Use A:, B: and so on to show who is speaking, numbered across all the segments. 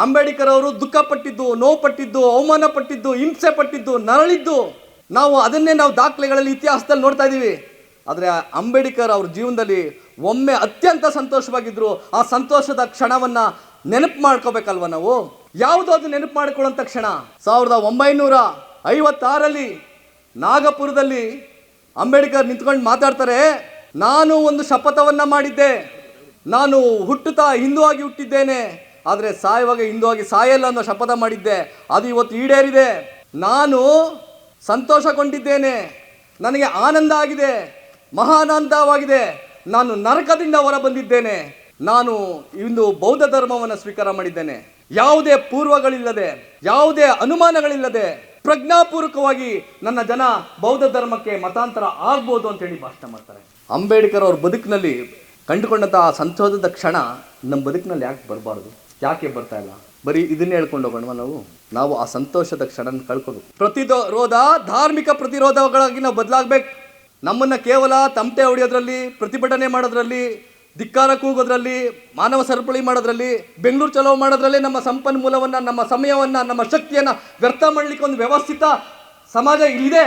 A: ಅಂಬೇಡ್ಕರ್ ಅವರು ದುಃಖ ಪಟ್ಟಿದ್ದು, ನೋವು ಪಟ್ಟಿದ್ದು, ಅವಮಾನ ಪಟ್ಟಿದ್ದು, ಹಿಂಸೆ ಪಟ್ಟಿದ್ದು, ನರಳಿದ್ದು ನಾವು ಅದನ್ನೇ ನಾವು ದಾಖಲೆಗಳಲ್ಲಿ ಇತಿಹಾಸದಲ್ಲಿ ನೋಡ್ತಾ ಇದ್ದೀವಿ. ಆದರೆ ಅಂಬೇಡ್ಕರ್ ಅವ್ರ ಜೀವನದಲ್ಲಿ ಒಮ್ಮೆ ಅತ್ಯಂತ ಸಂತೋಷವಾಗಿದ್ದರು. ಆ ಸಂತೋಷದ ಕ್ಷಣವನ್ನು ನೆನಪು ಮಾಡ್ಕೋಬೇಕಲ್ವ ನಾವು. ಯಾವುದೋ ಅದು ನೆನಪು ಮಾಡಿಕೊಳ್ಳುವಂಥ ಕ್ಷಣ 1956ರಲ್ಲಿ ನಾಗಪುರದಲ್ಲಿ ಅಂಬೇಡ್ಕರ್ ನಿಂತ್ಕೊಂಡು ಮಾತಾಡ್ತಾರೆ, ನಾನು ಒಂದು ಶಪಥವನ್ನು ಮಾಡಿದ್ದೆ, ನಾನು ಹುಟ್ಟುತ್ತಾ ಹಿಂದೂ ಆಗಿ ಹುಟ್ಟಿದ್ದೇನೆ, ಆದರೆ ಸಾಯುವಾಗ ಹಿಂದೂ ಆಗಿ ಸಾಯಲ್ಲ ಅನ್ನೋ ಶಪಥ ಮಾಡಿದ್ದೆ, ಅದು ಇವತ್ತು ಈಡೇರಿದೆ. ನಾನು ಸಂತೋಷಗೊಂಡಿದ್ದೇನೆ, ನನಗೆ ಆನಂದ ಆಗಿದೆ, ಮಹಾನಂದವಾಗಿದೆ, ನಾನು ನರಕದಿಂದ ಹೊರ ಬಂದಿದ್ದೇನೆ, ನಾನು ಇಂದು ಬೌದ್ಧ ಧರ್ಮವನ್ನು ಸ್ವೀಕಾರ ಮಾಡಿದ್ದೇನೆ. ಯಾವುದೇ ಪೂರ್ವಗಳಿಲ್ಲದೆ, ಯಾವುದೇ ಅನುಮಾನಗಳಿಲ್ಲದೆ ಪ್ರಜ್ಞಾಪೂರ್ವಕವಾಗಿ ನನ್ನ ಜನ ಬೌದ್ಧ ಧರ್ಮಕ್ಕೆ ಮತಾಂತರ ಆಗ್ಬೋದು ಅಂತೇಳಿ ಭಾಷಣ ಮಾಡ್ತಾರೆ. ಅಂಬೇಡ್ಕರ್ ಅವ್ರ ಬದುಕಿನಲ್ಲಿ ಕಂಡುಕೊಂಡಂಥ ಆ ಸಂತೋಷದ ಕ್ಷಣ ನಮ್ಮ ಬದುಕಿನಲ್ಲಿ ಯಾಕೆ ಬರಬಾರ್ದು? ಯಾಕೆ ಬರ್ತಾ ಇಲ್ಲ? ಬರೀ ಇದನ್ನೇ ಹೇಳ್ಕೊಂಡು ಹೋಗೋಣ ನಾವು ಆ ಸಂತೋಷದ ಕ್ಷಣ ಕಳ್ಕೋಬೇಕು. ಪ್ರತಿರೋಧ, ಧಾರ್ಮಿಕ ಪ್ರತಿರೋಧಗಳಾಗಿ ನಾವು ಬದಲಾಗಬೇಕು. ನಮ್ಮನ್ನು ಕೇವಲ ತಮಟೆ ಹೊಡೆಯೋದ್ರಲ್ಲಿ, ಪ್ರತಿಭಟನೆ ಮಾಡೋದ್ರಲ್ಲಿ, ಧಿಕ್ಕಾರ ಕೂಗೋದ್ರಲ್ಲಿ, ಮಾನವ ಸರಪಳಿ ಮಾಡೋದ್ರಲ್ಲಿ, ಬೆಂಗಳೂರು ಚಲೋ ಮಾಡೋದ್ರಲ್ಲಿ ನಮ್ಮ ಸಂಪನ್ಮೂಲವನ್ನು, ನಮ್ಮ ಸಮಯವನ್ನು, ನಮ್ಮ ಶಕ್ತಿಯನ್ನು ವ್ಯರ್ಥ ಮಾಡಲಿಕ್ಕೆ ಒಂದು ವ್ಯವಸ್ಥಿತ ಸಮಾಜ ಇಲ್ಲಿದೆ.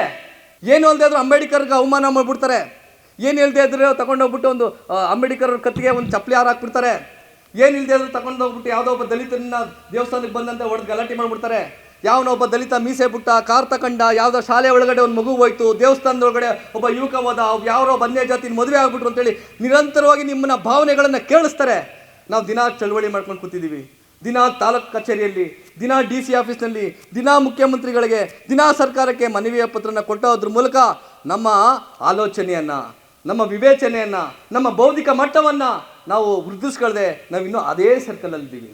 A: ಏನು ಅಲ್ಲದೆ ಆದರೂ ಅಂಬೇಡ್ಕರ್ಗೆ ಅವಮಾನ ಮಾಡಿಬಿಡ್ತಾರೆ. ಏನು ಇಲ್ಲದೆ ಇದ್ರೆ ತಗೊಂಡೋಗ್ಬಿಟ್ಟು ಒಂದು ಅಂಬೇಡ್ಕರ್ ಕತ್ತಿಗೆ ಒಂದು ಚಪ್ಪಲಿ ಹಾರ ಹಾಕ್ಬಿಡ್ತಾರೆ. ಏನು ಇಲ್ಲದೆ ಆದರೂ ತಗೊಂಡೋಗ್ಬಿಟ್ಟು ಯಾವುದೋ ಒಬ್ಬ ದಲಿತನ ದೇವಸ್ಥಾನಕ್ಕೆ ಬಂದಂತೆ ಹೊಡೆದು ಗಲಾಟೆ ಮಾಡಿಬಿಡ್ತಾರೆ. ಯಾವನೊಬ್ಬ ದಲಿತ ಮೀಸೆ ಬಿಟ್ಟ, ಕಾರ್ ತಗೊಂಡ, ಯಾವುದೋ ಶಾಲೆ ಒಳಗಡೆ ಒಂದು ಮಗು ಹೋಯ್ತು, ದೇವಸ್ಥಾನದೊಳಗಡೆ ಒಬ್ಬ ಯುವಕ ಹೋದ, ಯಾರೋ ಅನ್ಯ ಜಾತಿ ಮದುವೆ ಆಗ್ಬಿಟ್ರು ಅಂತೇಳಿ ನಿರಂತರವಾಗಿ ನಿಮ್ಮನ್ನ ಭಾವನೆಗಳನ್ನು ಕೇಳಿಸ್ತಾರೆ. ನಾವು ದಿನ ಚಳವಳಿ ಮಾಡ್ಕೊಂಡು ಕೂತಿದ್ದೀವಿ, ದಿನ ತಾಲೂಕು ಕಚೇರಿಯಲ್ಲಿ, ದಿನ DC ಆಫೀಸ್ನಲ್ಲಿ, ದಿನ ಮುಖ್ಯಮಂತ್ರಿಗಳಿಗೆ, ದಿನ ಸರ್ಕಾರಕ್ಕೆ ಮನವಿಯ ಪತ್ರನ ಕೊಟ್ಟೋದ್ರ ಮೂಲಕ ನಮ್ಮ ಆಲೋಚನೆಯನ್ನು, ನಮ್ಮ ವಿವೇಚನೆಯನ್ನು, ನಮ್ಮ ಬೌದ್ಧಿಕ ಮಟ್ಟವನ್ನು ನಾವು ವೃದ್ಧಿಸ್ಕೊಳ್ಳದೆ ನಾವಿನ್ನೂ ಅದೇ ಸರ್ಕಲಲ್ಲಿದ್ದೀವಿ.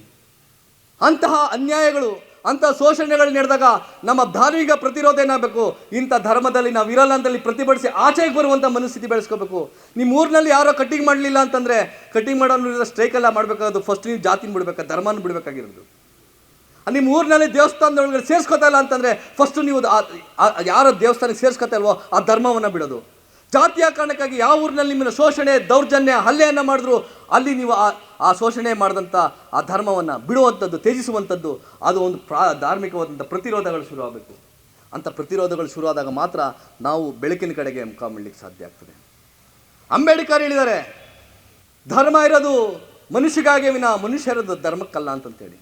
A: ಅಂತಹ ಅನ್ಯಾಯಗಳು, ಅಂಥ ಶೋಷಣೆಗಳು ನಡೆದಾಗ ನಮ್ಮ ಧಾರ್ಮಿಕ ಪ್ರತಿರೋಧ ಏನಾಗಬೇಕು? ಇಂಥ ಧರ್ಮದಲ್ಲಿ ನಾವು ಇರಲ್ಲ ಅಂತಲ್ಲಿ ಪ್ರತಿಭಟಿಸಿ ಆಚೆಗೆ ಬರುವಂಥ ಮನಸ್ಥಿತಿ ಬೆಳೆಸ್ಕೋಬೇಕು. ನಿಮ್ಮ ಊರಿನಲ್ಲಿ ಯಾರೋ ಕಟ್ಟಿಂಗ್ ಮಾಡಲಿಲ್ಲ ಅಂತಂದರೆ ಕಟ್ಟಿಂಗ್ ಮಾಡೋರು ಸ್ಟ್ರೈಕೆಲ್ಲ ಮಾಡಬೇಕಾಗೋದು. ಫಸ್ಟ್ ನೀವು ಜಾತಿನ ಬಿಡಬೇಕಾ, ಧರ್ಮನ ಬಿಡಬೇಕಾಗಿರೋದು. ನಿಮ್ಮ ಊರಿನಲ್ಲಿ ದೇವಸ್ಥಾನದೊಳಗಡೆ ಸೇರಿಸ್ಕೊತಾ ಇಲ್ಲ ಅಂತಂದರೆ ಫಸ್ಟು ನೀವು ಯಾರೋ ದೇವಸ್ಥಾನಕ್ಕೆ ಸೇರಿಸ್ಕೊತಾ ಇಲ್ವೋ ಆ ಧರ್ಮವನ್ನು ಬಿಡೋದು. ಜಾತಿಯ ಕಾರಣಕ್ಕಾಗಿ ಯಾವ ಊರಿನಲ್ಲಿ ನಿಮ್ಮನ್ನು ಶೋಷಣೆ, ದೌರ್ಜನ್ಯ, ಹಲ್ಲೆಯನ್ನು ಮಾಡಿದ್ರು ಅಲ್ಲಿ ನೀವು ಆ ಶೋಷಣೆ ಮಾಡಿದಂಥ ಆ ಧರ್ಮವನ್ನು ಬಿಡುವಂಥದ್ದು, ತ್ಯಜಿಸುವಂಥದ್ದು, ಅದು ಒಂದು ಧಾರ್ಮಿಕವಾದಂಥ ಪ್ರತಿರೋಧಗಳು ಶುರುವಾಗಬೇಕು. ಅಂಥ ಪ್ರತಿರೋಧಗಳು ಶುರುವಾದಾಗ ಮಾತ್ರ ನಾವು ಬೆಳಕಿನ ಕಡೆಗೆ ಮುಖ ಮಾಡಲಿಕ್ಕೆ ಸಾಧ್ಯ ಆಗ್ತದೆ. ಅಂಬೇಡ್ಕರ್ ಹೇಳಿದ್ದಾರೆ, ಧರ್ಮ ಇರೋದು ಮನುಷ್ಯಗಾಗಿ ವಿನ ಮನುಷ್ಯ ಇರೋದು ಧರ್ಮಕ್ಕಲ್ಲ ಅಂತಂತೇಳಿ.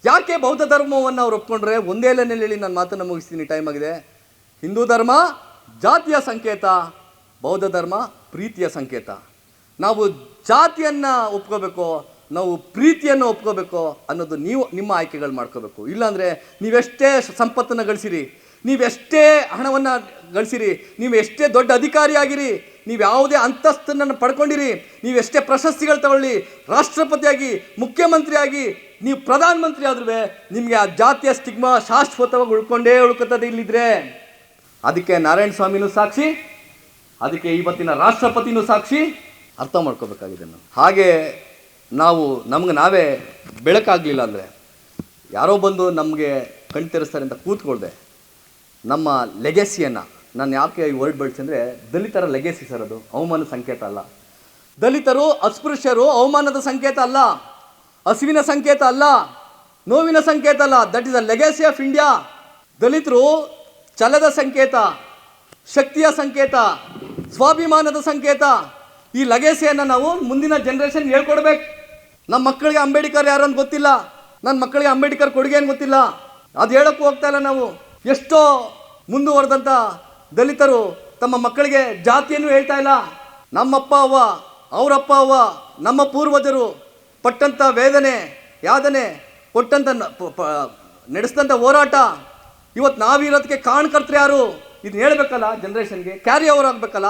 A: ಯಾಕೆ ಬೌದ್ಧ ಧರ್ಮವನ್ನು ಅವ್ರು ಒಪ್ಕೊಂಡ್ರೆ? ಒಂದೇ ಲೈನಲ್ಲಿ ಹೇಳಿ ನಾನು ಮಾತನ್ನು ಮುಗಿಸ್ತೀನಿ, ಟೈಮ್ ಆಗಿದೆ. ಹಿಂದೂ ಧರ್ಮ ಜಾತಿಯ ಸಂಕೇತ, ಬೌದ್ಧ ಧರ್ಮ ಪ್ರೀತಿಯ ಸಂಕೇತ. ನಾವು ಜಾತಿಯನ್ನು ಒಪ್ಕೋಬೇಕು, ನಾವು ಪ್ರೀತಿಯನ್ನು ಒಪ್ಕೋಬೇಕು ಅನ್ನೋದು ನೀವು ನಿಮ್ಮ ಆಯ್ಕೆಗಳು ಮಾಡ್ಕೋಬೇಕು. ಇಲ್ಲಾಂದರೆ ನೀವೆಷ್ಟೇ ಸಂಪತ್ತನ್ನು ಗಳಿಸಿರಿ, ನೀವೆಷ್ಟೇ ಹಣವನ್ನು ಗಳಿಸಿರಿ, ನೀವು ಎಷ್ಟೇ ದೊಡ್ಡ ಅಧಿಕಾರಿಯಾಗಿರಿ, ನೀವು ಯಾವುದೇ ಅಂತಸ್ತನ್ನು ಪಡ್ಕೊಂಡಿರಿ, ನೀವೆಷ್ಟೇ ಪ್ರಶಸ್ತಿಗಳು ತಗೊಳ್ಳಿ, ರಾಷ್ಟ್ರಪತಿಯಾಗಿ, ಮುಖ್ಯಮಂತ್ರಿಯಾಗಿ, ನೀವು ಪ್ರಧಾನಮಂತ್ರಿ ಆದ್ರೂ ನಿಮಗೆ ಆ ಜಾತಿಯ ಸ್ಟಿಗ್ಮಾ ಶಾಶ್ವತವಾಗಿ ಉಳ್ಕೋತದೆ ಇಲ್ಲಿದ್ರೆ. ಅದಕ್ಕೆ ನಾರಾಯಣ ಸ್ವಾಮಿನೂ ಸಾಕ್ಷಿ, ಅದಕ್ಕೆ ಇವತ್ತಿನ ರಾಷ್ಟ್ರಪತಿನೂ ಸಾಕ್ಷಿ. ಅರ್ಥ ಮಾಡ್ಕೋಬೇಕಾಗಿದೆ ನಾವು. ಹಾಗೆ ನಾವು ನಮ್ಗೆ ನಾವೇ ಬೆಳಕಾಗಲಿಲ್ಲ ಅಂದರೆ ಯಾರೋ ಬಂದು ನಮಗೆ ಕಣ್ ತೆರೆಸ್ತಾರೆ ಅಂತ ಕೂತ್ಕೊಳ್ದೆ ನಮ್ಮ ಲೆಗೆಸಿಯನ್ನು, ನಾನು ಯಾಕೆ ಈ ವರ್ಡ್ ಬಳಸಿ ಅಂದರೆ ದಲಿತರ ಲೆಗೆಸಿ ಸರ್, ಅದು ಅವಮಾನದ ಸಂಕೇತ ಅಲ್ಲ. ದಲಿತರು, ಅಸ್ಪೃಶ್ಯರು ಅವಮಾನದ ಸಂಕೇತ ಅಲ್ಲ, ಹಸಿವಿನ ಸಂಕೇತ ಅಲ್ಲ, ನೋವಿನ ಸಂಕೇತ ಅಲ್ಲ. That is a legacy of India. ದಲಿತರು ಛಲದ ಸಂಕೇತ, ಶಕ್ತಿಯ ಸಂಕೇತ, ಸ್ವಾಭಿಮಾನದ ಸಂಕೇತ. ಈ ಲೆಗೆಸಿಯನ್ನು ನಾವು ಮುಂದಿನ ಜನ್ರೇಷನ್ಗೆ ಹೇಳ್ಕೊಡ್ಬೇಕು. ನಮ್ಮ ಮಕ್ಕಳಿಗೆ ಅಂಬೇಡ್ಕರ್ ಯಾರು ಅಂತ ಗೊತ್ತಿಲ್ಲ, ನನ್ನ ಮಕ್ಕಳಿಗೆ ಅಂಬೇಡ್ಕರ್ ಕೊಡುಗೆ ಏನು ಗೊತ್ತಿಲ್ಲ, ಅದು ಹೇಳೋಕ್ಕೂ ಹೋಗ್ತಾ ಇಲ್ಲ ನಾವು. ಎಷ್ಟೋ ಮುಂದುವರೆದಂಥ ದಲಿತರು ತಮ್ಮ ಮಕ್ಕಳಿಗೆ ಜಾತಿಯನ್ನು ಹೇಳ್ತಾ ಇಲ್ಲ. ನಮ್ಮಪ್ಪ ಅವ್ವ, ಅವರಪ್ಪ ಅವ್ವ, ನಮ್ಮ ಪೂರ್ವಜರು ಪಟ್ಟಂಥ ವೇದನೆ, ಯಾದನೆ, ಕೊಟ್ಟಂಥ ನಡೆಸಿದಂಥ ಹೋರಾಟ, ಇವತ್ತು ನಾವಿರೋದಕ್ಕೆ ಕಾರಣಕರ್ತರು ಯಾರು? ಇದನ್ನ ಹೇಳ್ಬೇಕಲ್ಲ, ಜನ್ರೇಷನ್ಗೆ ಕ್ಯಾರಿ ಓವರ್ ಆಗಬೇಕಲ್ಲ.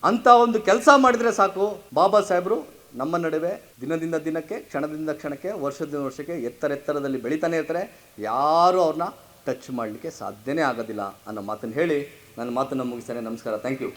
A: ಅಂಥ ಒಂದು ಕೆಲಸ ಮಾಡಿದರೆ ಸಾಕು. ಬಾಬಾ ಸಾಹೇಬರು ನಮ್ಮ ನಡುವೆ ದಿನದಿಂದ ದಿನಕ್ಕೆ, ಕ್ಷಣದಿಂದ ಕ್ಷಣಕ್ಕೆ, ವರ್ಷದಿಂದ ವರ್ಷಕ್ಕೆ ಎತ್ತರದಲ್ಲಿ ಬೆಳೀತಾನೆ ಇರ್ತಾರೆ. ಯಾರೂ ಅವ್ರನ್ನ ಟಚ್ ಮಾಡಲಿಕ್ಕೆ ಸಾಧ್ಯನೇ ಆಗೋದಿಲ್ಲ ಅನ್ನೋ ಮಾತನ್ನು ಹೇಳಿ ನನ್ನ ಮಾತನ್ನು ಮುಗಿಸ್ತೇನೆ. ನಮಸ್ಕಾರ, ಥ್ಯಾಂಕ್ ಯು.